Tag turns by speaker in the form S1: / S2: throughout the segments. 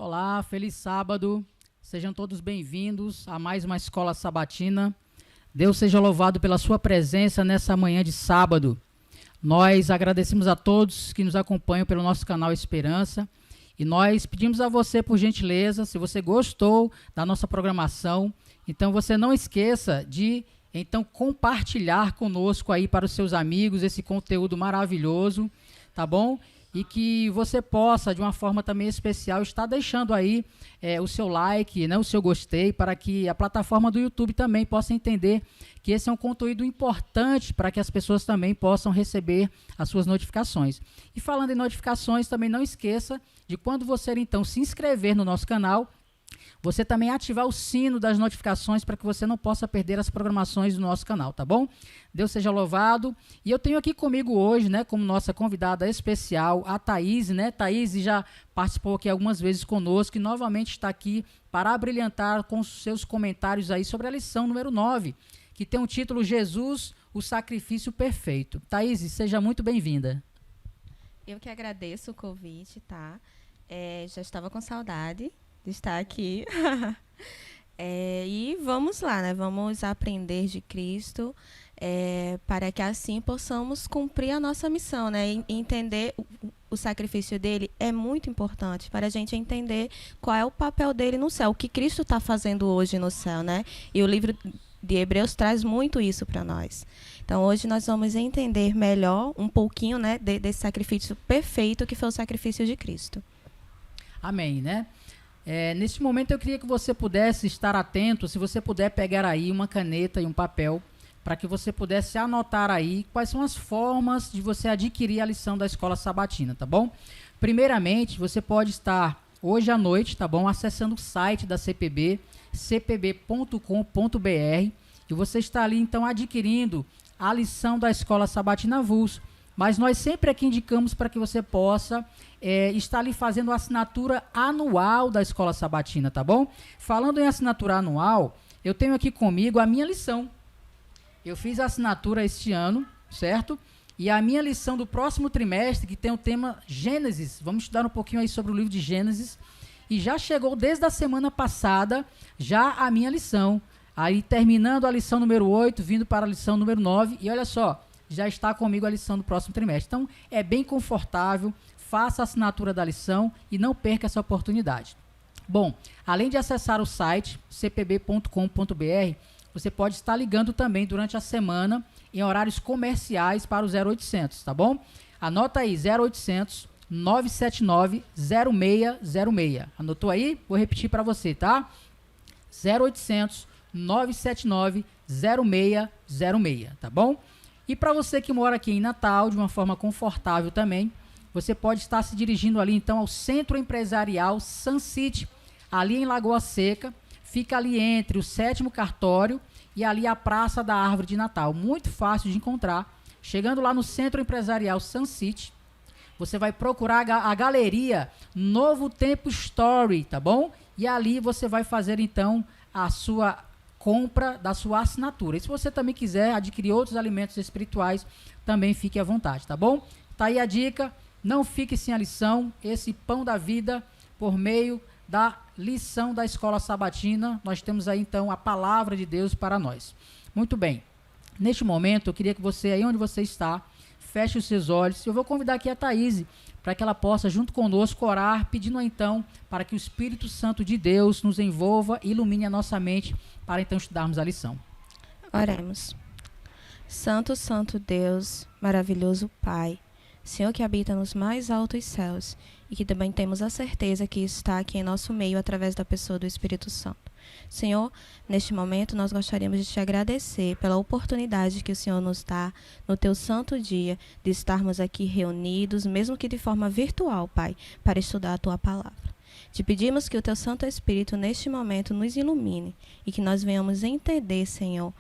S1: Olá, feliz sábado. Sejam todos bem-vindos a mais uma Escola Sabatina. Deus seja louvado pela sua presença nessa manhã de sábado. Nós agradecemos a todos que nos acompanham pelo nosso canal Esperança e nós pedimos a você, por gentileza, se você gostou da nossa programação, então você não esqueça de compartilhar conosco aí para os seus amigos esse conteúdo maravilhoso, tá bom? E que você possa, de uma forma também especial, estar deixando aí o seu like, né, o seu gostei, para que a plataforma do YouTube também possa entender que esse é um conteúdo importante para que as pessoas também possam receber as suas notificações. E falando em notificações, também não esqueça de quando você então se inscrever no nosso canal, você também ativar o sino das notificações para que você não possa perder as programações do nosso canal, tá bom? Deus seja louvado. E eu tenho aqui comigo hoje, né, como nossa convidada especial, a Thaís, né? Thaís já participou aqui algumas vezes conosco e novamente está aqui para abrilhantar com os seus comentários aí sobre a lição número 9, que tem o título Jesus, o sacrifício perfeito. Thaís, seja muito bem-vinda.
S2: Eu que agradeço o convite, tá? Já estava com saudade de estar aqui. E vamos lá, né? Vamos aprender de Cristo para que assim possamos cumprir a nossa missão, né? E entender o sacrifício dele é muito importante para a gente entender qual é o papel dele no céu, o que Cristo está fazendo hoje no céu, né? E o livro de Hebreus traz muito isso para nós. Então, hoje nós vamos entender melhor um pouquinho, né, desse sacrifício perfeito que foi o sacrifício de Cristo.
S1: Amém, né? Neste momento eu queria que você pudesse estar atento, se você puder pegar aí uma caneta e um papel, para que você pudesse anotar aí quais são as formas de você adquirir a lição da Escola Sabatina, tá bom? Primeiramente, você pode estar hoje à noite, tá bom? Acessando o site da CPB, cpb.com.br, e você está ali então adquirindo a lição da Escola Sabatina Avulso. Mas nós sempre aqui indicamos para que você possa estar ali fazendo a assinatura anual da Escola Sabatina, tá bom? Falando em assinatura anual, eu tenho aqui comigo a minha lição. Eu fiz a assinatura este ano, certo? E a minha lição do próximo trimestre, que tem o tema Gênesis, vamos estudar um pouquinho aí sobre o livro de Gênesis, e já chegou desde a semana passada, já a minha lição. Aí terminando a lição número 8, vindo para a lição número 9, e olha só, já está comigo a lição do próximo trimestre. Então, é bem confortável, faça a assinatura da lição e não perca essa oportunidade. Bom, além de acessar o site cpb.com.br, você pode estar ligando também durante a semana em horários comerciais para o 0800, tá bom? Anota aí, 0800 979 0606. Anotou aí? Vou repetir para você, tá? 0800 979 0606, tá bom? E para você que mora aqui em Natal, de uma forma confortável também, você pode estar se dirigindo ali então ao Centro Empresarial Sun City, ali em Lagoa Seca, fica ali entre o 7º Cartório e ali a Praça da Árvore de Natal, muito fácil de encontrar. Chegando lá no Centro Empresarial Sun City, você vai procurar a galeria Novo Tempo Story, tá bom? E ali você vai fazer então a sua compra da sua assinatura. E se você também quiser adquirir outros alimentos espirituais, também fique à vontade, tá bom? Tá aí a dica, não fique sem a lição, esse pão da vida por meio da lição da Escola Sabatina. Nós temos aí então a palavra de Deus para nós. Muito bem, neste momento eu queria que você, aí onde você está, feche os seus olhos. Eu vou convidar aqui a Thaís para que ela possa, junto conosco, orar, pedindo então para que o Espírito Santo de Deus nos envolva e ilumine a nossa mente para então estudarmos a lição.
S2: Oremos. Santo, santo Deus, maravilhoso Pai, Senhor que habita nos mais altos céus e que também temos a certeza que está aqui em nosso meio através da pessoa do Espírito Santo. Senhor, neste momento nós gostaríamos de te agradecer pela oportunidade que o Senhor nos dá no teu santo dia de estarmos aqui reunidos, mesmo que de forma virtual, Pai, para estudar a tua palavra. Te pedimos que o teu Santo Espírito neste momento nos ilumine e que nós venhamos entender, Senhor,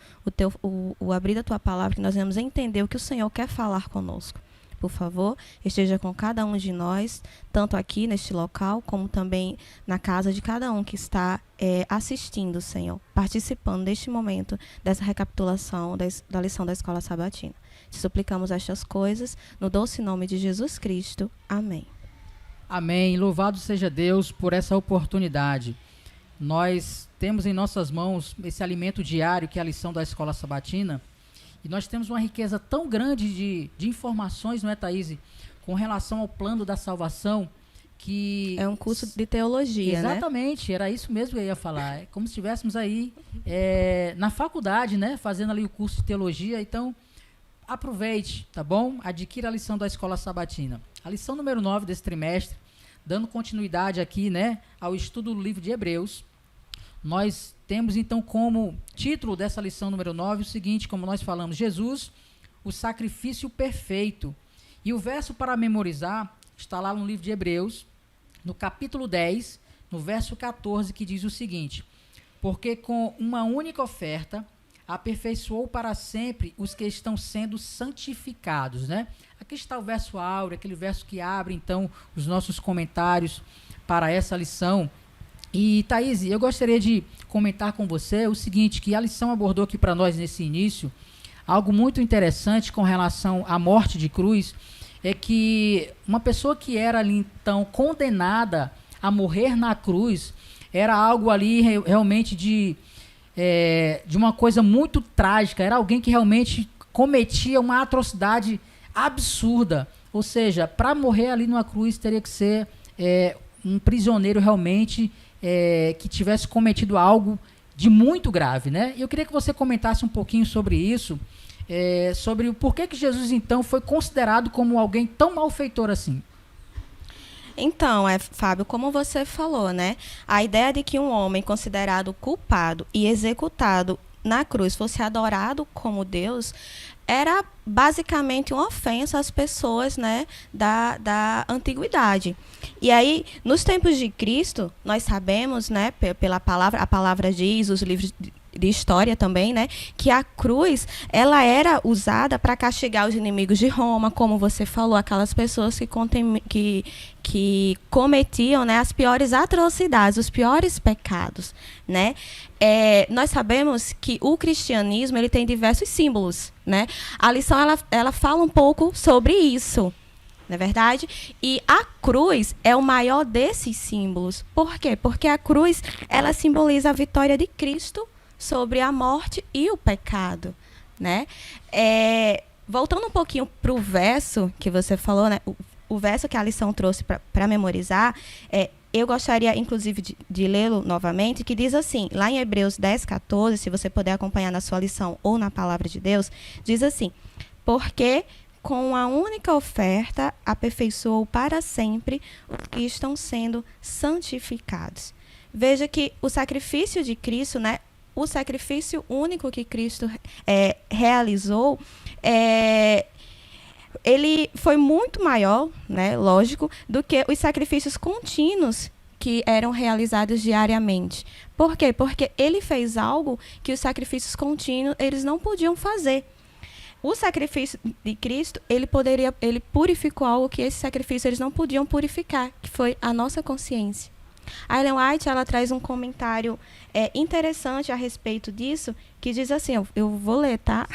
S2: o abrir da tua palavra, que nós venhamos entender o que o Senhor quer falar conosco. Por favor, esteja com cada um de nós, tanto aqui neste local, como também na casa de cada um que está assistindo, Senhor, participando deste momento, dessa recapitulação da lição da Escola Sabatina. Te suplicamos estas coisas, no doce nome de Jesus Cristo. Amém.
S1: Amém. Louvado seja Deus por essa oportunidade. Nós temos em nossas mãos esse alimento diário, que é a lição da Escola Sabatina, e nós temos uma riqueza tão grande de informações, não é, Thaís, com relação ao plano da salvação, que...
S2: É um curso de teologia,
S1: Exatamente, né? Era isso mesmo que eu ia falar. É como se estivéssemos aí na faculdade, né? Fazendo ali o curso de teologia. Então, aproveite, tá bom? Adquira a lição da Escola Sabatina. A lição número 9 desse trimestre, dando continuidade aqui, né, ao estudo do livro de Hebreus. Nós temos, então, como título dessa lição número 9 o seguinte, como nós falamos, Jesus, o sacrifício perfeito. E o verso para memorizar está lá no livro de Hebreus, no capítulo 10, no verso 14, que diz o seguinte: porque com uma única oferta aperfeiçoou para sempre os que estão sendo santificados, né? Aqui está o verso áureo, aquele verso que abre, então, os nossos comentários para essa lição. E, Thaís, eu gostaria de comentar com você o seguinte, que a lição abordou aqui para nós nesse início, algo muito interessante com relação à morte de cruz, é que uma pessoa que era ali, então, condenada a morrer na cruz, era algo ali realmente de uma coisa muito trágica, era alguém que realmente cometia uma atrocidade absurda, ou seja, para morrer ali numa cruz teria que ser um prisioneiro realmente que tivesse cometido algo de muito grave, né? E eu queria que você comentasse um pouquinho sobre isso, sobre o porquê que Jesus então foi considerado como alguém tão malfeitor assim.
S2: Então, Fábio, como você falou, né? A ideia de que um homem considerado culpado e executado na cruz fosse adorado como Deus era basicamente uma ofensa às pessoas, né, da antiguidade. E aí, nos tempos de Cristo, nós sabemos, né, pela palavra, a palavra diz, os livros de história também, né, que a cruz, ela era usada para castigar os inimigos de Roma, como você falou, aquelas pessoas que cometiam, né, as piores atrocidades, os piores pecados, né? Nós sabemos que o cristianismo ele tem diversos símbolos, né? A lição ela fala um pouco sobre isso, não é verdade? E a cruz é o maior desses símbolos. Por quê? Porque a cruz ela simboliza a vitória de Cristo sobre a morte e o pecado, né? Voltando um pouquinho para o verso que você falou, né? O verso que a lição trouxe para memorizar, eu gostaria, inclusive, de lê-lo novamente, que diz assim, lá em Hebreus 10, 14, se você puder acompanhar na sua lição ou na palavra de Deus, diz assim: porque com a única oferta aperfeiçoou para sempre os que estão sendo santificados. Veja que o sacrifício de Cristo, né, o sacrifício único que Cristo realizou, ele foi muito maior, né, lógico, do que os sacrifícios contínuos que eram realizados diariamente. Por quê? Porque ele fez algo que os sacrifícios contínuos eles não podiam fazer. O sacrifício de Cristo, ele purificou algo que esses sacrifícios eles não podiam purificar, que foi a nossa consciência. A Ellen White ela traz um comentário interessante a respeito disso, que diz assim, eu vou ler, tá?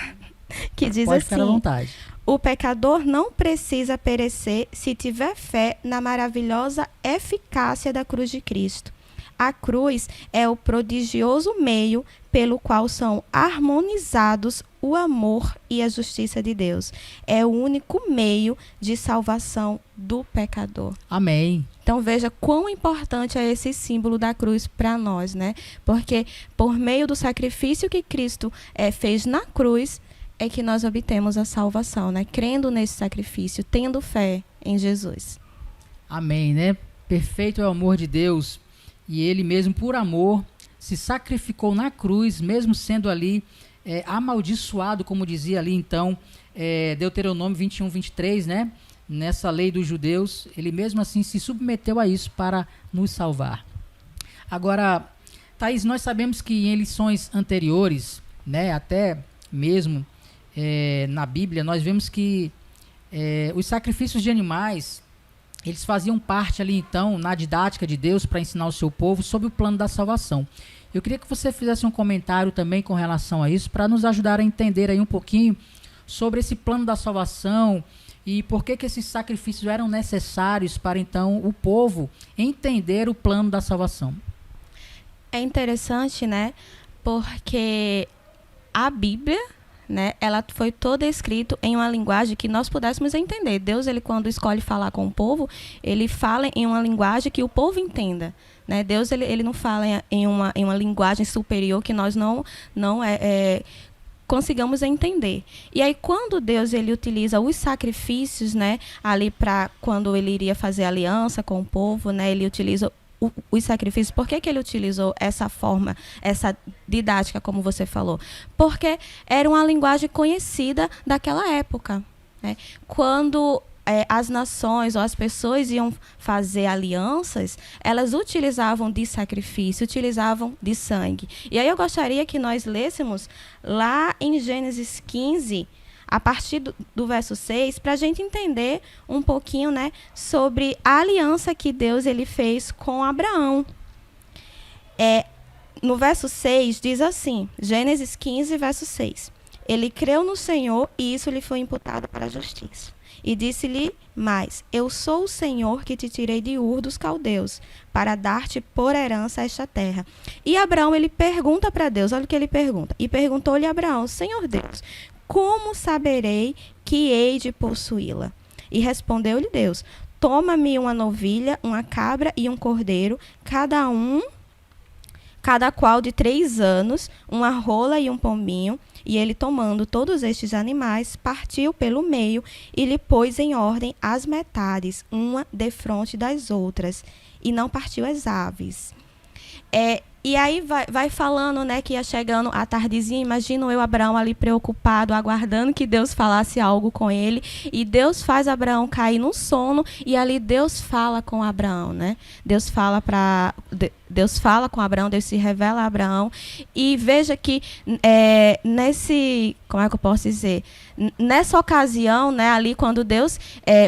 S2: Que diz
S1: Pode
S2: assim:
S1: ficar à vontade.
S2: O pecador não precisa perecer se tiver fé na maravilhosa eficácia da cruz de Cristo. A cruz é o prodigioso meio pelo qual são harmonizados o amor e a justiça de Deus. É o único meio de salvação do pecador.
S1: Amém.
S2: Então veja quão importante é esse símbolo da cruz para nós, né? Porque por meio do sacrifício que Cristo fez na cruz, é que nós obtemos a salvação, né? Crendo nesse sacrifício, tendo fé em Jesus.
S1: Amém, né? Perfeito é o amor de Deus, e ele mesmo, por amor, se sacrificou na cruz, mesmo sendo ali amaldiçoado, como dizia ali então Deuteronômio 21, 23, né? Nessa lei dos judeus, ele mesmo assim se submeteu a isso para nos salvar. Agora, Thaís, nós sabemos que em lições anteriores, né, até mesmo na Bíblia, nós vemos que os sacrifícios de animais, eles faziam parte ali então na didática de Deus para ensinar o seu povo sobre o plano da salvação. Eu queria que você fizesse um comentário também com relação a isso, para nos ajudar a entender aí um pouquinho sobre esse plano da salvação e por que esses sacrifícios eram necessários para, então, o povo entender o plano da salvação.
S2: É interessante, né? Porque a Bíblia, né, ela foi toda escrita em uma linguagem que nós pudéssemos entender. Deus, ele quando escolhe falar com o povo, ele fala em uma linguagem que o povo entenda. Né? Deus, ele não fala em uma linguagem superior que nós não consigamos entender. E aí, quando Deus ele utiliza os sacrifícios, né, ali para quando ele iria fazer aliança com o povo, né, ele utiliza os sacrifícios. Por que ele utilizou essa forma, essa didática, como você falou? Porque era uma linguagem conhecida daquela época. Né? Quando as nações ou as pessoas iam fazer alianças, elas utilizavam de sacrifício, utilizavam de sangue. E aí eu gostaria que nós lêssemos lá em Gênesis 15, a partir do verso 6, para a gente entender um pouquinho, né, sobre a aliança que Deus ele fez com Abraão. No verso 6 diz assim, Gênesis 15, verso 6. Ele creu no Senhor e isso lhe foi imputado para a justiça. E disse-lhe mais, eu sou o Senhor que te tirei de Ur dos Caldeus, para dar-te por herança esta terra. E Abraão, ele pergunta para Deus, olha o que ele pergunta. E perguntou-lhe Abraão, Senhor Deus, como saberei que hei de possuí-la? E respondeu-lhe Deus, toma-me uma novilha, uma cabra e um cordeiro, cada qual de 3 anos, uma rola e um pombinho. E ele, tomando todos estes animais, partiu pelo meio e lhe pôs em ordem as metades, uma defronte das outras, e não partiu as aves. E aí vai falando, né, que ia chegando a tardezinha, imagino eu, Abraão ali preocupado, aguardando que Deus falasse algo com ele, e Deus faz Abraão cair no sono, e ali Deus fala com Abraão, né? Deus fala com Abraão, Deus se revela a Abraão, e veja que como é que eu posso dizer? Nessa ocasião, né, ali quando Deus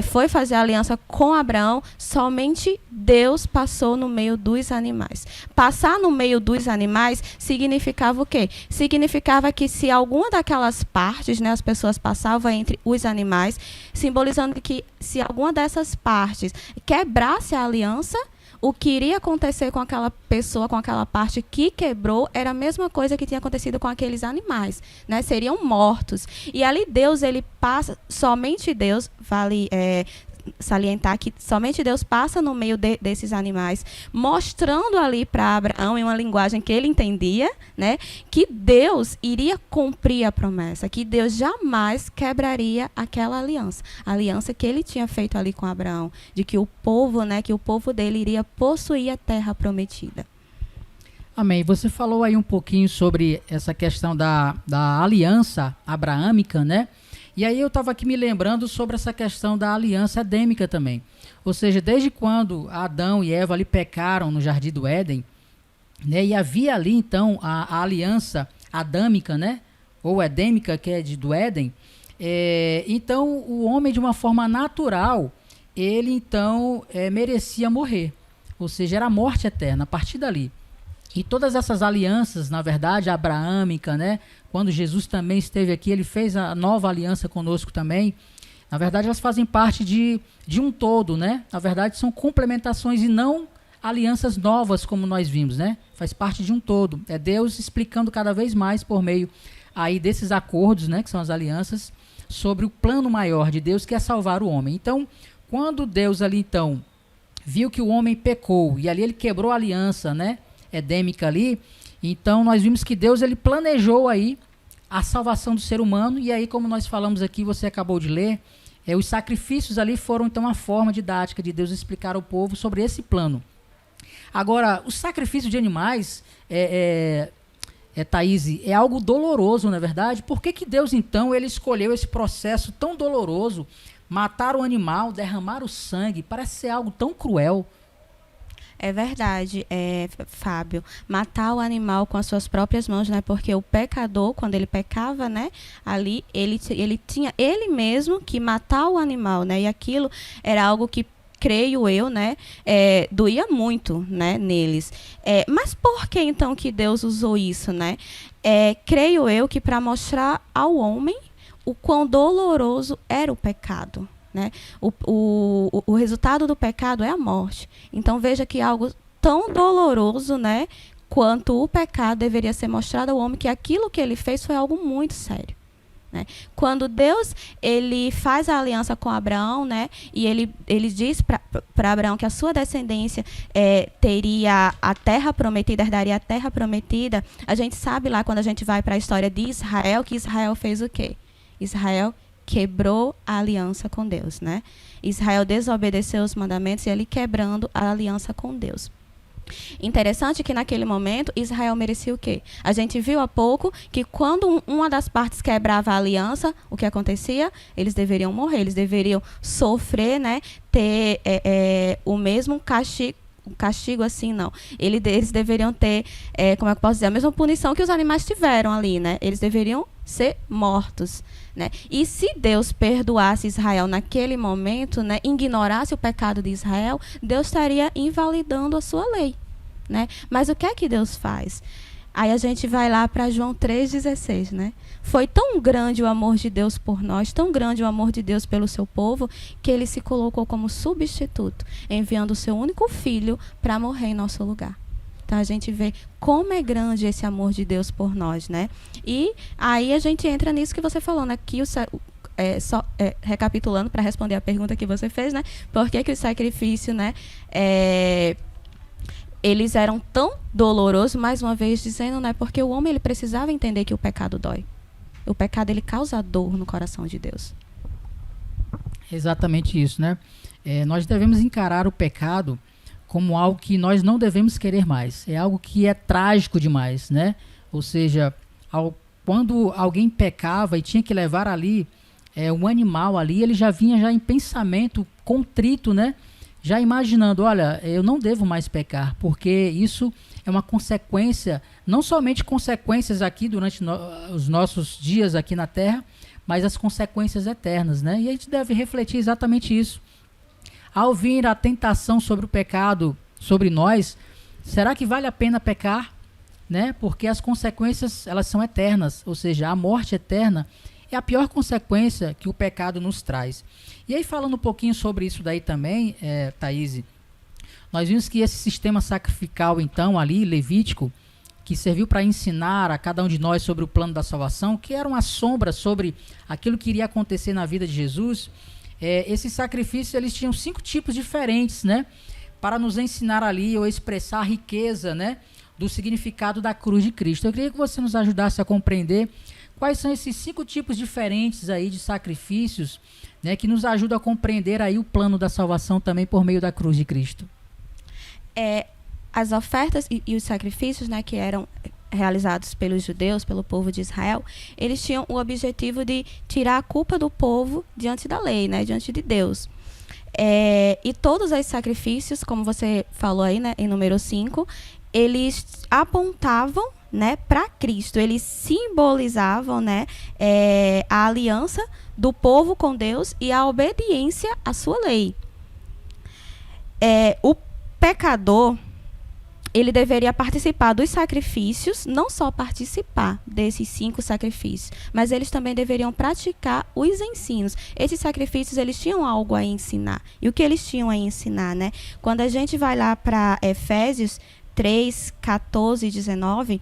S2: foi fazer a aliança com Abraão, somente Deus passou no meio dos animais. Passar no meio dos animais significava o quê? Significava que se alguma daquelas partes, né, as pessoas passavam entre os animais, simbolizando que se alguma dessas partes quebrasse a aliança, o que iria acontecer com aquela pessoa, com aquela parte que quebrou, era a mesma coisa que tinha acontecido com aqueles animais, né? Seriam mortos. E ali Deus, ele passa, somente Deus, vale salientar que somente Deus passa no meio desses animais, mostrando ali para Abraão, em uma linguagem que ele entendia, né, que Deus iria cumprir a promessa, que Deus jamais quebraria aquela aliança, a aliança que ele tinha feito ali com Abraão, de que o povo, né, que o povo dele iria possuir a terra prometida.
S1: Amém. Você falou aí um pouquinho sobre essa questão da aliança abraâmica, né? E aí eu estava aqui me lembrando sobre essa questão da aliança edêmica também. Ou seja, desde quando Adão e Eva ali pecaram no Jardim do Éden, né, e havia ali então a aliança adâmica, né, ou edêmica, que é do Éden, então o homem, de uma forma natural, ele então merecia morrer. Ou seja, era a morte eterna a partir dali. E todas essas alianças, na verdade, abraâmica, né? Quando Jesus também esteve aqui, ele fez a nova aliança conosco também. Na verdade, elas fazem parte de um todo, né? Na verdade, são complementações e não alianças novas, como nós vimos, né? Faz parte de um todo. É Deus explicando cada vez mais por meio aí desses acordos, né? Que são as alianças, sobre o plano maior de Deus, que é salvar o homem. Então, quando Deus ali, então, viu que o homem pecou, e ali ele quebrou a aliança, né? Edêmica ali, então nós vimos que Deus, ele planejou aí a salvação do ser humano, e aí, como nós falamos aqui, você acabou de ler, os sacrifícios ali foram então a forma didática de Deus explicar ao povo sobre esse plano. Agora, o sacrifício de animais, Thaís, é algo doloroso, não é verdade? Por que Deus então ele escolheu esse processo tão doloroso, matar o animal, derramar o sangue? Parece ser algo tão cruel.
S2: É verdade, Fábio, matar o animal com as suas próprias mãos, né? Porque o pecador, quando ele pecava, né, ali ele tinha ele mesmo que matar o animal, né? E aquilo era algo que, creio eu, né, doía muito, né, neles. Mas por que então que Deus usou isso, né? Creio eu que para mostrar ao homem o quão doloroso era o pecado, né? O resultado do pecado é a morte. Então veja que algo tão doloroso, né, quanto o pecado deveria ser mostrado ao homem que aquilo que ele fez foi algo muito sério. Né? Quando Deus ele faz a aliança com Abraão, né, e ele diz para Abraão que a sua descendência teria a terra prometida, herdaria a terra prometida, a gente sabe lá quando a gente vai para a história de Israel, que Israel fez o quê? Israel quebrou a aliança com Deus. Né? Israel desobedeceu os mandamentos e ele quebrando a aliança com Deus. Interessante que naquele momento Israel merecia o quê? A gente viu há pouco que quando uma das partes quebrava a aliança, o que acontecia? Eles deveriam morrer, eles deveriam sofrer, né? Ter o mesmo castigo assim, não. Eles deveriam ter, como é que eu posso dizer, a mesma punição que os animais tiveram ali, né? Eles deveriam ser mortos, né? E se Deus perdoasse Israel naquele momento, né, ignorasse o pecado de Israel, Deus estaria invalidando a sua lei, né? Mas o que é que Deus faz? Aí a gente vai lá para João 3,16, né? Foi tão grande o amor de Deus por nós, tão grande o amor de Deus pelo seu povo, que ele se colocou como substituto, enviando o seu único filho para morrer em nosso lugar. Então a gente vê como é grande esse amor de Deus por nós, né? E aí a gente entra nisso que você falou, né? Que recapitulando para responder a pergunta que você fez, né? Por que o sacrifício, né? Eles eram tão dolorosos, mais uma vez dizendo, né? Porque o homem ele precisava entender que o pecado dói. O pecado ele causa dor no coração de Deus.
S1: Exatamente isso, né? Nós devemos encarar o pecado como algo que nós não devemos querer mais. É algo que é trágico demais, né? Ou seja, quando alguém pecava e tinha que levar ali um animal ali, ele já vinha já em pensamento contrito, né? Já imaginando, olha, eu não devo mais pecar, porque isso é uma consequência, não somente consequências aqui durante os nossos dias aqui na Terra, mas as consequências eternas, né? E a gente deve refletir exatamente isso. Ao vir a tentação sobre o pecado, sobre nós, será que vale a pena pecar? Né? Porque as consequências, elas são eternas, ou seja, a morte eterna é a pior consequência que o pecado nos traz. E aí, falando um pouquinho sobre isso daí também, Thaís, nós vimos que esse sistema sacrificial, então, ali, levítico, que serviu para ensinar a cada um de nós sobre o plano da salvação, que era uma sombra sobre aquilo que iria acontecer na vida de Jesus. Esses sacrifícios eles tinham 5 tipos diferentes, né, para nos ensinar ali ou expressar a riqueza, né, do significado da cruz de Cristo. Eu queria que você nos ajudasse a compreender quais são esses 5 tipos diferentes aí de sacrifícios, né, que nos ajudam a compreender aí o plano da salvação também por meio da cruz de Cristo.
S2: As ofertas e os sacrifícios, né, que eram realizados pelos judeus, pelo povo de Israel, eles tinham o objetivo de tirar a culpa do povo diante da lei, né, diante de Deus. E todos os sacrifícios, como você falou aí, né, em número 5, eles apontavam, né, para Cristo, eles simbolizavam, né, a aliança do povo com Deus e a obediência à sua lei. O pecador ele deveria participar dos sacrifícios, não só participar desses 5 sacrifícios, mas eles também deveriam praticar os ensinos. Esses sacrifícios, eles tinham algo a ensinar. E o que eles tinham a ensinar, né? Quando a gente vai lá para Efésios 3, 14 e 19,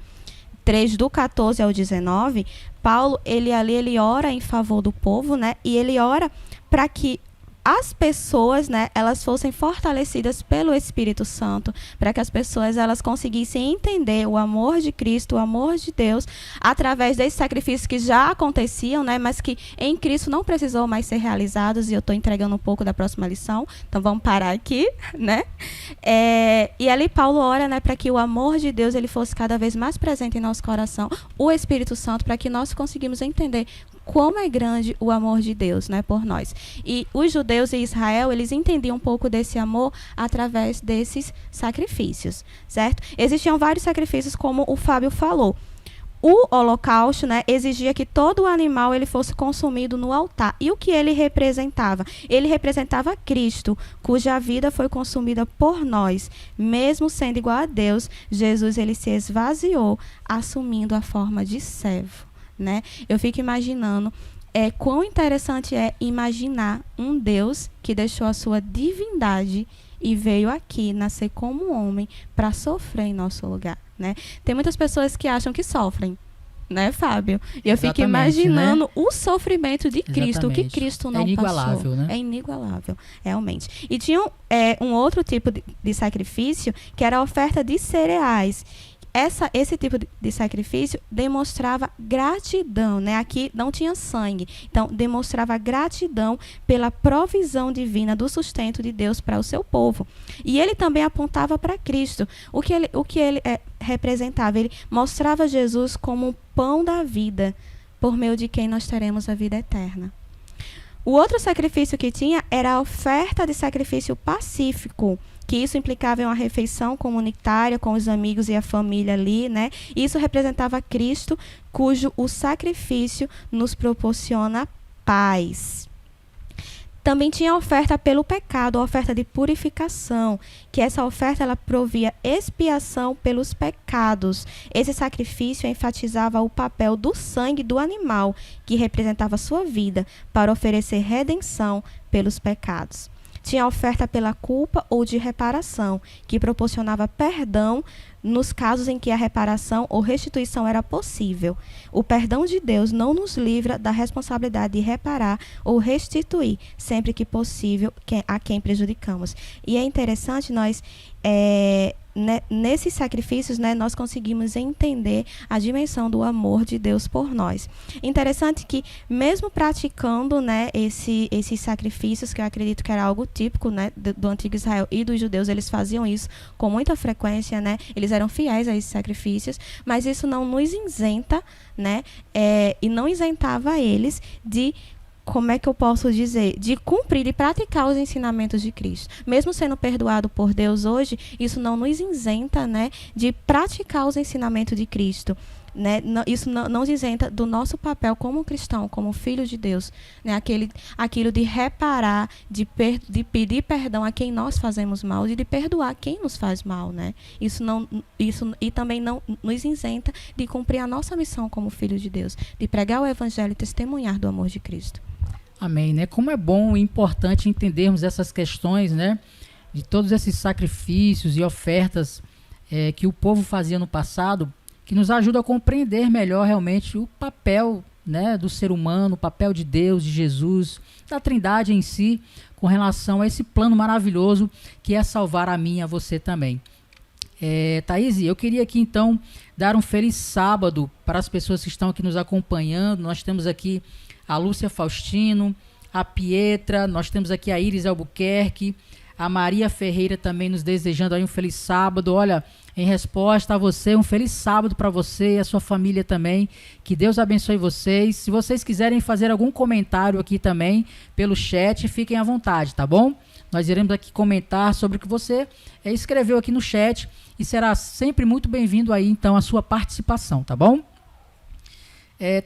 S2: 3 do 14 ao 19, Paulo, ele ora em favor do povo, né? E ele ora para que as pessoas, né, elas fossem fortalecidas pelo Espírito Santo, para que as pessoas elas conseguissem entender o amor de Cristo, o amor de Deus, através desses sacrifícios que já aconteciam, né, mas que em Cristo não precisou mais ser realizados, e eu estou entregando um pouco da próxima lição, então vamos parar aqui, né? E ali Paulo ora, né, para que o amor de Deus ele fosse cada vez mais presente em nosso coração, o Espírito Santo, para que nós conseguimos entender como é grande o amor de Deus, né, por nós. E os judeus e Israel, eles entendiam um pouco desse amor através desses sacrifícios, certo? Existiam vários sacrifícios, como o Fábio falou. O holocausto, né, exigia que todo o animal ele fosse consumido no altar. E o que ele representava? Ele representava Cristo, cuja vida foi consumida por nós. Mesmo sendo igual a Deus, Jesus ele se esvaziou, assumindo a forma de servo. Né? Eu fico imaginando quão interessante é imaginar um Deus que deixou a sua divindade e veio aqui nascer como homem para sofrer em nosso lugar, né? Tem muitas pessoas que acham que sofrem, né, Fábio? E eu fico imaginando, né, o sofrimento de Cristo, o que Cristo não passou.
S1: Né?
S2: É inigualável, realmente. E tinha um outro tipo de sacrifício, que era a oferta de cereais. Esse tipo de sacrifício demonstrava gratidão, né? Aqui não tinha sangue, então demonstrava gratidão pela provisão divina do sustento de Deus para o seu povo. E ele também apontava para Cristo. O que ele representava? Ele mostrava Jesus como o pão da vida, por meio de quem nós teremos a vida eterna. O outro sacrifício que tinha era a oferta de sacrifício pacífico, que isso implicava em uma refeição comunitária com os amigos e a família ali, né? Isso representava Cristo, cujo o sacrifício nos proporciona paz. Também tinha a oferta pelo pecado, a oferta de purificação, que essa oferta ela provia expiação pelos pecados. Esse sacrifício enfatizava o papel do sangue do animal, que representava a sua vida, para oferecer redenção pelos pecados. Tinha a oferta pela culpa ou de reparação, que proporcionava perdão nos casos em que a reparação ou restituição era possível. O perdão de Deus não nos livra da responsabilidade de reparar ou restituir, sempre que possível, a quem prejudicamos. E é interessante nós... nesses sacrifícios, né, nós conseguimos entender a dimensão do amor de Deus por nós. Interessante que, mesmo praticando, né, esses sacrifícios, que eu acredito que era algo típico, né, do antigo Israel e dos judeus, eles faziam isso com muita frequência, né, eles eram fiéis a esses sacrifícios, mas isso não nos isenta, né, e não isentava eles de, como é que eu posso dizer, de cumprir e praticar os ensinamentos de Cristo. Mesmo sendo perdoado por Deus hoje, isso não nos isenta, né, de praticar os ensinamentos de Cristo. Né? Isso não nos isenta do nosso papel como cristão, como filho de Deus, né? Aquilo de reparar, de pedir perdão a quem nós fazemos mal e de perdoar quem nos faz mal, né? Isso e também não nos isenta de cumprir a nossa missão como filho de Deus, de pregar o evangelho e testemunhar do amor de Cristo.
S1: Amém, né? Como é bom e importante entendermos essas questões, né? De todos esses sacrifícios e ofertas que o povo fazia no passado, que nos ajuda a compreender melhor realmente o papel, né, do ser humano, o papel de Deus, de Jesus, da Trindade em si, com relação a esse plano maravilhoso que é salvar a mim e a você também. Thaís, eu queria aqui então dar um feliz sábado para as pessoas que estão aqui nos acompanhando. Nós temos aqui a Lúcia Faustino, a Pietra, nós temos aqui a Iris Albuquerque, a Maria Ferreira também nos desejando aí um feliz sábado. Olha, em resposta a você, um feliz sábado para você e a sua família também. Que Deus abençoe vocês. Se vocês quiserem fazer algum comentário aqui também pelo chat, fiquem à vontade, tá bom? Nós iremos aqui comentar sobre o que você escreveu aqui no chat e será sempre muito bem-vindo aí, então, a sua participação, tá bom?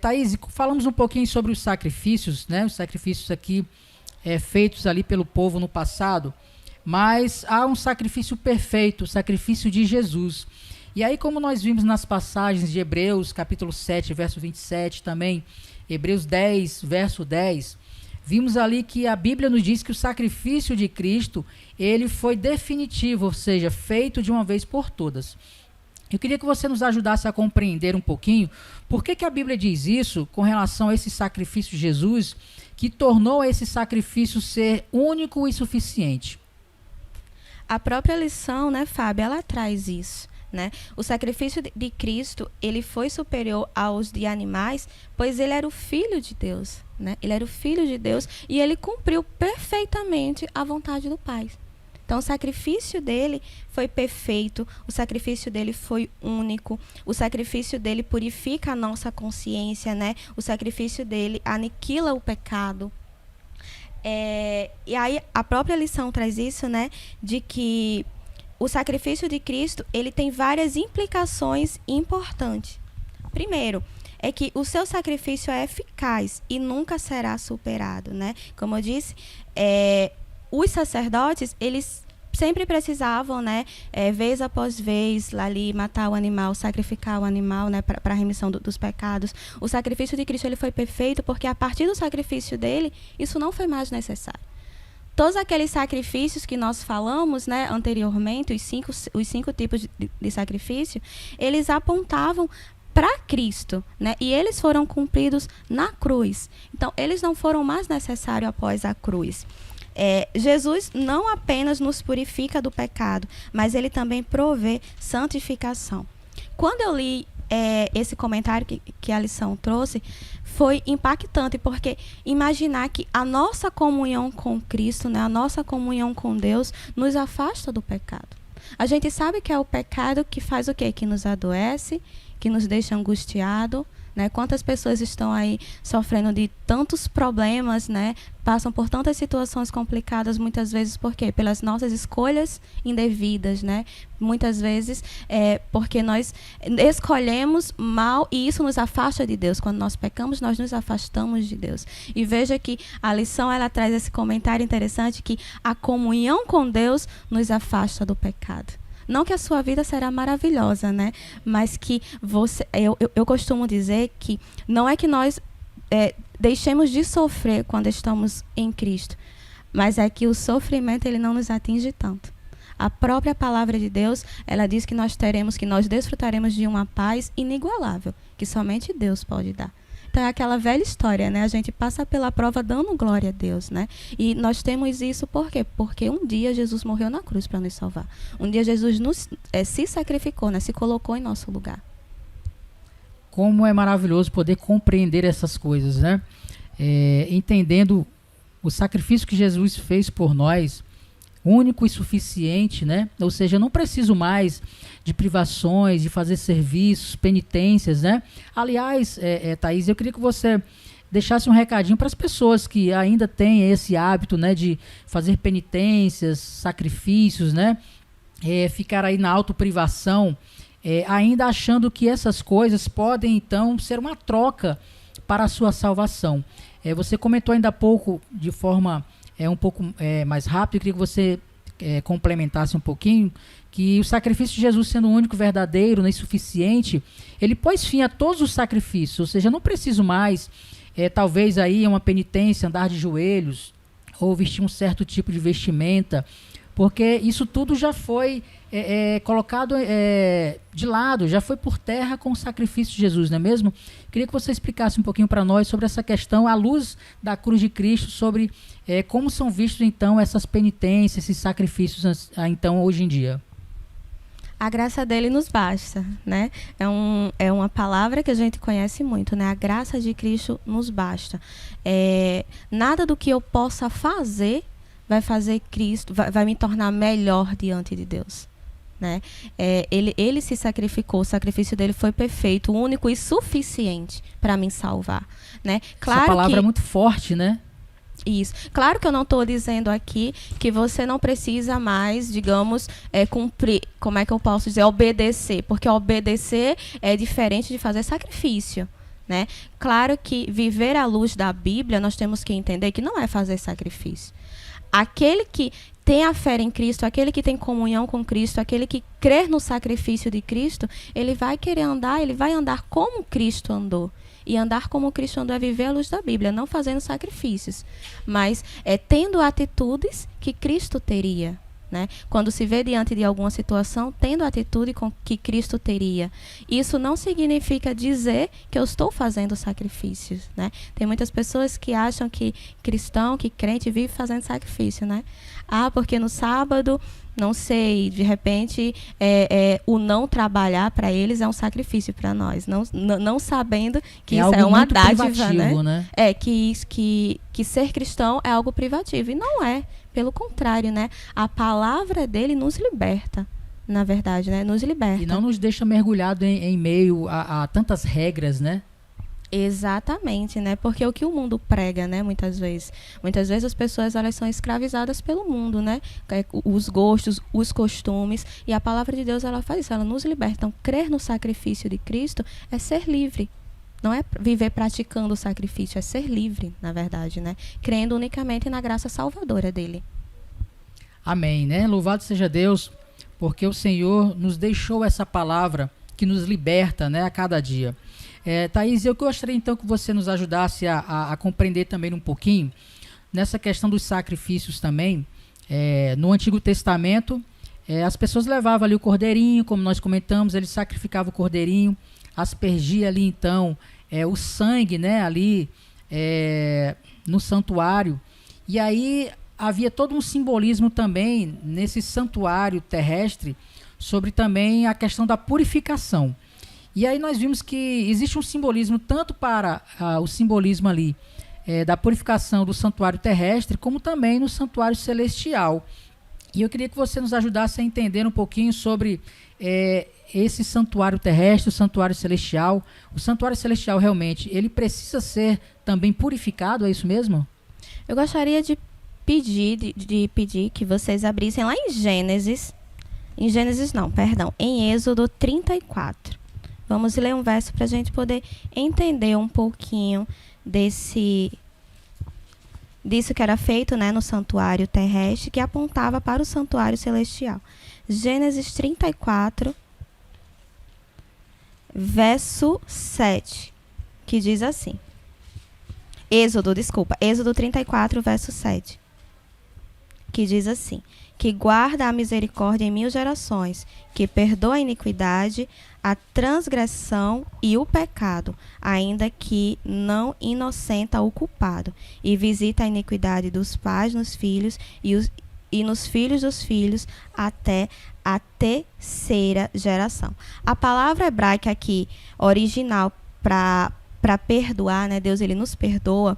S1: Thaís, falamos um pouquinho sobre os sacrifícios, né? Os sacrifícios aqui feitos ali pelo povo no passado. Mas há um sacrifício perfeito, o sacrifício de Jesus. E aí, como nós vimos nas passagens de Hebreus, capítulo 7, verso 27, também, Hebreus 10, verso 10, vimos ali que a Bíblia nos diz que o sacrifício de Cristo, ele foi definitivo, ou seja, feito de uma vez por todas. Eu queria que você nos ajudasse a compreender um pouquinho por que a Bíblia diz isso com relação a esse sacrifício de Jesus, que tornou esse sacrifício ser único e suficiente.
S2: A própria lição, né, Fábio, ela traz isso, né? O sacrifício de Cristo, ele foi superior aos de animais, pois ele era o Filho de Deus, né? Ele era o Filho de Deus e ele cumpriu perfeitamente a vontade do Pai. Então, o sacrifício dele foi perfeito, o sacrifício dele foi único, o sacrifício dele purifica a nossa consciência, né? O sacrifício dele aniquila o pecado. E aí a própria lição traz isso, né, de que o sacrifício de Cristo, ele tem várias implicações importantes. Primeiro, é que o seu sacrifício é eficaz e nunca será superado, né? Como eu disse, os sacerdotes, eles sempre precisavam, né, vez após vez, ali matar o animal, sacrificar o animal, né, para a remissão dos pecados. O sacrifício de Cristo ele foi perfeito porque a partir do sacrifício dele, isso não foi mais necessário. Todos aqueles sacrifícios que nós falamos, né, anteriormente, os cinco tipos de sacrifício, eles apontavam para Cristo, né? E eles foram cumpridos na cruz. Então, eles não foram mais necessários após a cruz. Jesus não apenas nos purifica do pecado, mas ele também provê santificação. Quando eu li esse comentário que a lição trouxe, foi impactante, porque imaginar que a nossa comunhão com Cristo, né, a nossa comunhão com Deus, nos afasta do pecado. A gente sabe que é o pecado que faz o quê? Que nos adoece, que nos deixa angustiado, né? Quantas pessoas estão aí sofrendo de tantos problemas, né? Passam por tantas situações complicadas, muitas vezes por quê? Pelas nossas escolhas indevidas, né? Muitas vezes porque nós escolhemos mal e isso nos afasta de Deus. Quando nós pecamos, nós nos afastamos de Deus. E veja que a lição ela traz esse comentário interessante que a comunhão com Deus nos afasta do pecado. Não que a sua vida será maravilhosa, né? Mas que eu costumo dizer que não é que nós deixemos de sofrer quando estamos em Cristo, mas é que o sofrimento ele não nos atinge tanto. A própria palavra de Deus, ela diz que nós desfrutaremos de uma paz inigualável, que somente Deus pode dar. Então é aquela velha história, né? A gente passa pela prova dando glória a Deus, né? E nós temos isso por quê? Porque um dia Jesus morreu na cruz para nos salvar. Um dia Jesus se sacrificou, né? Se colocou em nosso lugar.
S1: Como é maravilhoso poder compreender essas coisas, né? Entendendo o sacrifício que Jesus fez por nós, único e suficiente, né? Ou seja, eu não preciso mais de privações, de fazer serviços, penitências, né? Aliás, Thaís, eu queria que você deixasse um recadinho para as pessoas que ainda têm esse hábito, né, de fazer penitências, sacrifícios, né? Ficar aí na autoprivação, ainda achando que essas coisas podem, então, ser uma troca para a sua salvação. Você comentou ainda há pouco, de forma um pouco mais rápido, eu queria que você complementasse um pouquinho, que o sacrifício de Jesus, sendo o único verdadeiro, né, e suficiente, ele pôs fim a todos os sacrifícios, ou seja, eu não preciso mais, talvez aí uma penitência, andar de joelhos, ou vestir um certo tipo de vestimenta, porque isso tudo já foi colocado de lado, já foi por terra com o sacrifício de Jesus, não é mesmo? Queria que você explicasse um pouquinho para nós sobre essa questão, à luz da cruz de Cristo, sobre como são vistos então essas penitências, esses sacrifícios então hoje em dia.
S2: A graça dele nos basta, né? É uma palavra que a gente conhece muito, né? A graça de Cristo nos basta. Nada do que eu possa fazer vai fazer Cristo, vai me tornar melhor diante de Deus, né? Ele se sacrificou, o sacrifício dele foi perfeito, único e suficiente para me salvar, né? Claro,
S1: essa palavra é muito forte, né?
S2: Isso. Claro que eu não estou dizendo aqui que você não precisa mais, digamos, cumprir, como é que eu posso dizer, obedecer, porque obedecer é diferente de fazer sacrifício, né? Claro que viver à luz da Bíblia, nós temos que entender que não é fazer sacrifício. Aquele que tem a fé em Cristo, aquele que tem comunhão com Cristo, aquele que crer no sacrifício de Cristo, ele vai querer andar, ele vai andar como Cristo andou. E andar como Cristo andou é viver à luz da Bíblia, não fazendo sacrifícios, mas tendo atitudes que Cristo teria, né? Quando se vê diante de alguma situação, tendo a atitude que Cristo teria. Isso não significa dizer que eu estou fazendo sacrifícios, né? Tem muitas pessoas que acham que cristão, que crente vive fazendo sacrifício, né? Porque no sábado, não sei, de repente o não trabalhar para eles é um sacrifício para nós, não sabendo que isso é uma dádiva, né? Que ser cristão é algo privativo, e não é. Pelo contrário, né? A palavra dele nos liberta, na verdade, né? Nos liberta.
S1: E não nos deixa mergulhado em meio a tantas regras, né?
S2: Exatamente, né? Porque o que o mundo prega, né? Muitas vezes as pessoas, elas são escravizadas pelo mundo, né? Os gostos, os costumes, e a palavra de Deus, ela faz isso, ela nos liberta. Então, crer no sacrifício de Cristo é ser livre. Não é viver praticando o sacrifício, é ser livre, na verdade, né? Crendo unicamente na graça salvadora dele.
S1: Amém, né? Louvado seja Deus, porque o Senhor nos deixou essa palavra que nos liberta, né, a cada dia. Thaís, eu gostaria então que você nos ajudasse a compreender também um pouquinho nessa questão dos sacrifícios também. No Antigo Testamento, as pessoas levavam ali o cordeirinho, como nós comentamos, eles sacrificavam o cordeirinho, aspergia ali então o sangue, né, ali no santuário. E aí havia todo um simbolismo também nesse santuário terrestre sobre também a questão da purificação. E aí nós vimos que existe um simbolismo tanto para o simbolismo ali da purificação do santuário terrestre, como também no santuário celestial. E eu queria que você nos ajudasse a entender um pouquinho sobre esse santuário terrestre, o santuário celestial. O santuário celestial realmente, ele precisa ser também purificado, é isso mesmo?
S2: Eu gostaria de pedir que vocês abrissem lá em em Êxodo 34. Vamos ler um verso para a gente poder entender um pouquinho disso que era feito, né, no santuário terrestre, que apontava para o santuário celestial. Gênesis 34, verso 7, que diz assim. Êxodo 34, verso 7, que diz assim: que guarda a misericórdia em 1000 gerações, que perdoa a iniquidade, a transgressão e o pecado, ainda que não inocenta o culpado, e visita a iniquidade dos pais nos filhos e nos filhos dos filhos até a terceira geração. A palavra hebraica aqui, original para perdoar, né? Deus, ele nos perdoa,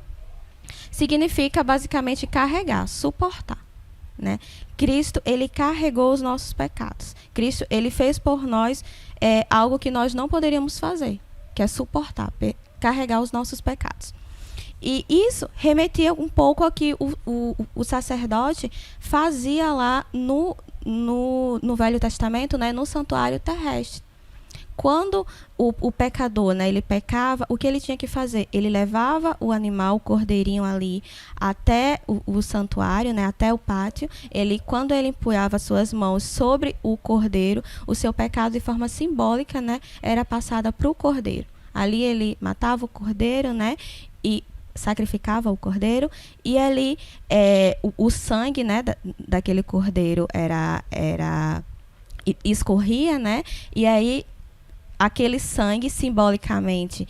S2: significa basicamente carregar, suportar, né? Cristo, ele carregou os nossos pecados. Cristo, ele fez por nós algo que nós não poderíamos fazer, que é suportar, carregar os nossos pecados. E isso remetia um pouco ao que o sacerdote fazia lá no Velho Testamento, né, no santuário terrestre. Quando o pecador, né, ele pecava, o que ele tinha que fazer? Ele levava o animal, o cordeirinho ali, até o santuário, né, até o pátio. Quando ele empunhava suas mãos sobre o cordeiro, o seu pecado, de forma simbólica, né, era passada para o cordeiro. Ali ele matava o cordeiro, né, e sacrificava o cordeiro, e ali o sangue, né, daquele cordeiro escorria, né, e aí aquele sangue, simbolicamente,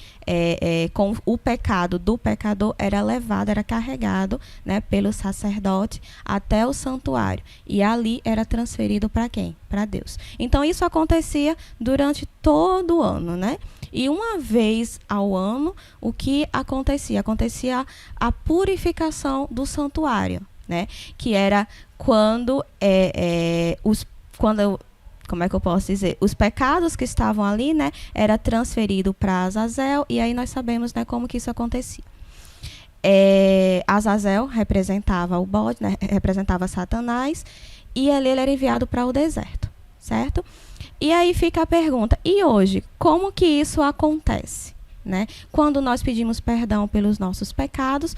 S2: com o pecado do pecador, era levado, era carregado, né, pelo sacerdote até o santuário. E ali era transferido para quem? Para Deus. Então, isso acontecia durante todo o ano, né? E uma vez ao ano, o que acontecia? Acontecia a purificação do santuário, né? Que era quando como é que eu posso dizer? Os pecados que estavam ali, né, era transferido para Azazel, e aí nós sabemos, né, como que isso acontecia. Azazel representava o bode, né, representava Satanás, e ali ele era enviado para o deserto, certo? E aí fica a pergunta, e hoje, como que isso acontece? Né? Quando nós pedimos perdão pelos nossos pecados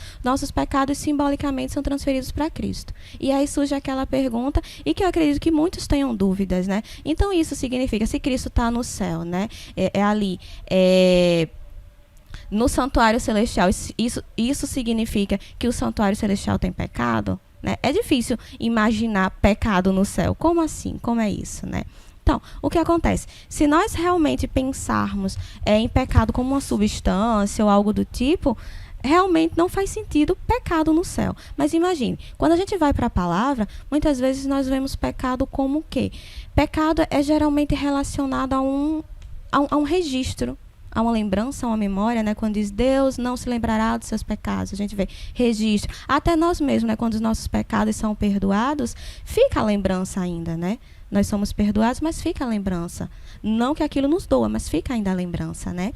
S2: simbolicamente são transferidos para Cristo. E aí surge aquela pergunta, e que eu acredito que muitos tenham dúvidas, né? Então isso significa, se Cristo está no céu, né? Ali, no santuário celestial, isso significa que o santuário celestial tem pecado? Né? É difícil imaginar pecado no céu. Como assim? Como é isso, né? Então, o que acontece? Se nós realmente pensarmos em pecado como uma substância ou algo do tipo, realmente não faz sentido pecado no céu. Mas imagine, quando a gente vai para a palavra, muitas vezes nós vemos pecado como o quê? Pecado é geralmente relacionado a um registro, a uma lembrança, a uma memória, né? Quando diz Deus não se lembrará dos seus pecados, a gente vê registro. Até nós mesmos, né? Quando os nossos pecados são perdoados, fica a lembrança ainda, né? Nós somos perdoados, mas fica a lembrança. Não que aquilo nos doa, mas fica ainda a lembrança, né?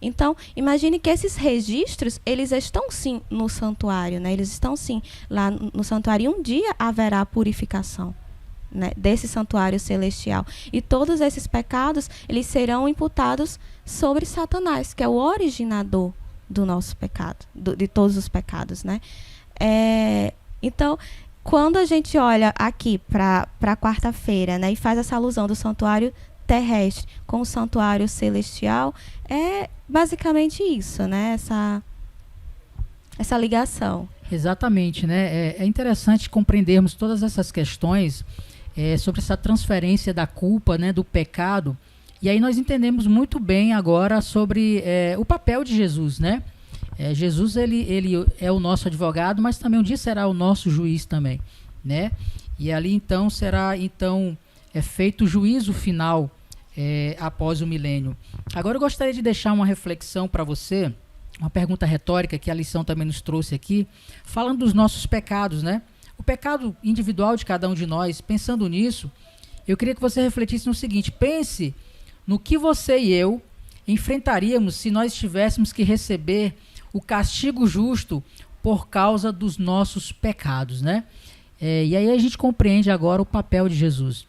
S2: Então, imagine que esses registros, eles estão sim no santuário, né? Eles estão sim lá no santuário. E um dia haverá purificação, né, desse santuário celestial. E todos esses pecados, eles serão imputados sobre Satanás, que é o originador do nosso pecado, de todos os pecados, né? Então, quando a gente olha aqui para quarta-feira, né, e faz essa alusão do santuário terrestre com o santuário celestial, é basicamente isso, né? Essa ligação.
S1: Exatamente, né? É interessante compreendermos todas essas questões sobre essa transferência da culpa, né, do pecado. E aí nós entendemos muito bem agora sobre o papel de Jesus, né? Jesus, ele é o nosso advogado, mas também um dia será o nosso juiz também, né? E ali então será feito o juízo final após o milênio. Agora eu gostaria de deixar uma reflexão para você, uma pergunta retórica que a lição também nos trouxe aqui, falando dos nossos pecados, né? O pecado individual de cada um de nós. Pensando nisso, eu queria que você refletisse no seguinte: pense no que você e eu enfrentaríamos se nós tivéssemos que receber o castigo justo por causa dos nossos pecados, né? E aí a gente compreende agora o papel de Jesus.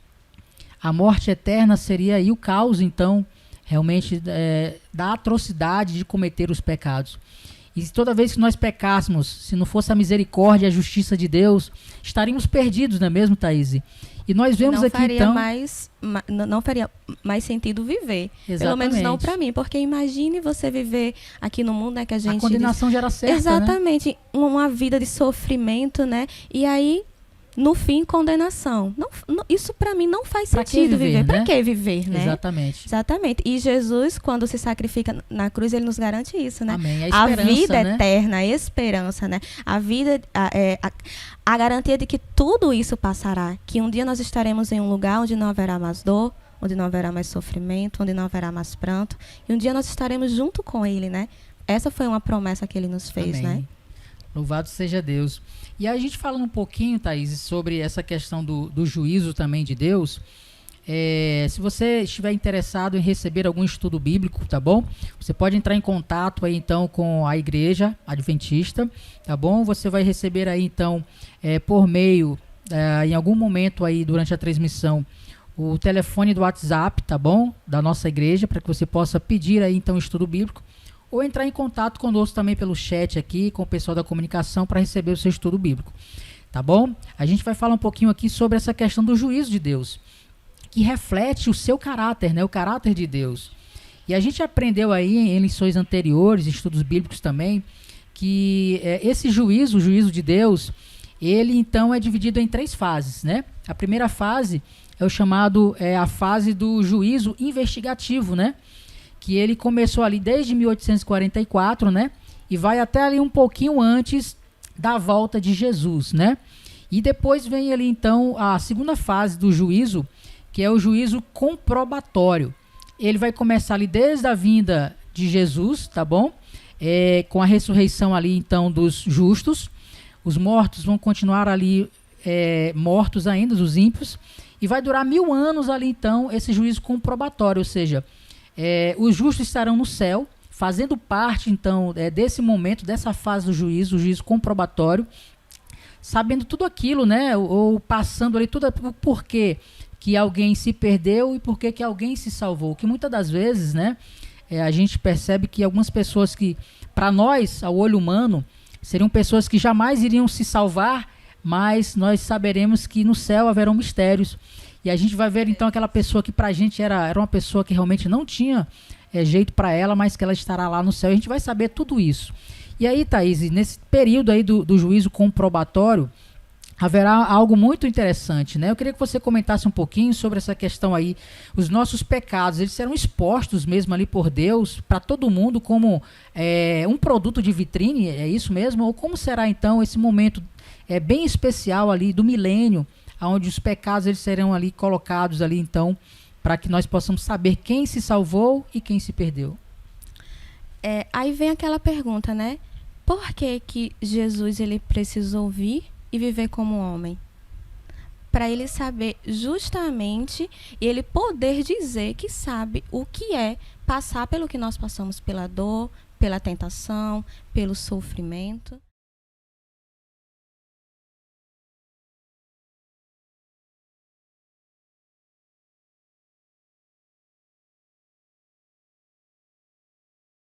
S1: A morte eterna seria aí o caos, então, realmente, da atrocidade de cometer os pecados. E toda vez que nós pecássemos, se não fosse a misericórdia e a justiça de Deus, estaríamos perdidos, não é mesmo, Thaís? E nós vemos aqui, então...
S2: Não faria mais sentido viver.
S1: Exatamente.
S2: Pelo menos não para mim. Porque imagine você viver aqui no mundo, né, que a gente...
S1: A condenação já era certa,
S2: exatamente.
S1: Né?
S2: Uma vida de sofrimento, né? E aí... no fim, condenação. Isso para mim não faz sentido viver. Para que viver, né? Exatamente. E Jesus, quando se sacrifica na cruz, ele nos garante isso, né?
S1: Amém.
S2: A vida, né? Eterna, a esperança, né? A vida, a garantia de que tudo isso passará. Que um dia nós estaremos em um lugar onde não haverá mais dor, onde não haverá mais sofrimento, onde não haverá mais pranto. E um dia nós estaremos junto com ele, né? Essa foi uma promessa que ele nos fez,
S1: Amém.
S2: Né?
S1: Louvado seja Deus. E a gente falando um pouquinho, Thaís, sobre essa questão do juízo também de Deus, se você estiver interessado em receber algum estudo bíblico, tá bom? Você pode entrar em contato aí então com a Igreja Adventista, tá bom? Você vai receber aí então, por meio, em algum momento aí durante a transmissão, o telefone do WhatsApp, tá bom? Da nossa igreja, para que você possa pedir aí então estudo bíblico, ou entrar em contato conosco também pelo chat aqui, com o pessoal da comunicação, para receber o seu estudo bíblico, tá bom? A gente vai falar um pouquinho aqui sobre essa questão do juízo de Deus, que reflete o seu caráter, né? O caráter de Deus. E a gente aprendeu aí em lições anteriores, estudos bíblicos também, que esse juízo, o juízo de Deus, ele então é dividido em 3 fases, né? A primeira fase é o chamado, a fase do juízo investigativo, né? Que ele começou ali desde 1844, né? E vai até ali um pouquinho antes da volta de Jesus, né? E depois vem ali então a segunda fase do juízo, que é o juízo comprobatório. Ele vai começar ali desde a vinda de Jesus, tá bom? Com a ressurreição ali então dos justos. Os mortos vão continuar ali mortos ainda, os ímpios. E vai durar 1000 anos ali então esse juízo comprobatório, ou seja... os justos estarão no céu, fazendo parte, então, desse momento, dessa fase do juízo, o juízo comprobatório, sabendo tudo aquilo, né? Ou passando ali tudo o porquê que alguém se perdeu e porquê que alguém se salvou. Que muitas das vezes, né? A gente percebe que algumas pessoas que, para nós, ao olho humano, seriam pessoas que jamais iriam se salvar, mas nós saberemos que no céu haverão mistérios. E a gente vai ver então aquela pessoa que pra gente era uma pessoa que realmente não tinha jeito para ela, mas que ela estará lá no céu. A gente vai saber tudo isso. E aí, Thaís, nesse período aí do juízo comprobatório, haverá algo muito interessante, né? Eu queria que você comentasse um pouquinho sobre essa questão aí. Os nossos pecados, eles serão expostos mesmo ali por Deus para todo mundo como um produto de vitrine, é isso mesmo? Ou como será então esse momento bem especial ali do milênio, onde os pecados eles serão ali colocados ali então, para que nós possamos saber quem se salvou e quem se perdeu.
S2: Aí vem aquela pergunta, né? Por que Jesus ele precisou vir e viver como homem? Para ele saber justamente e ele poder dizer que sabe o que é passar pelo que nós passamos, pela dor, pela tentação, pelo sofrimento.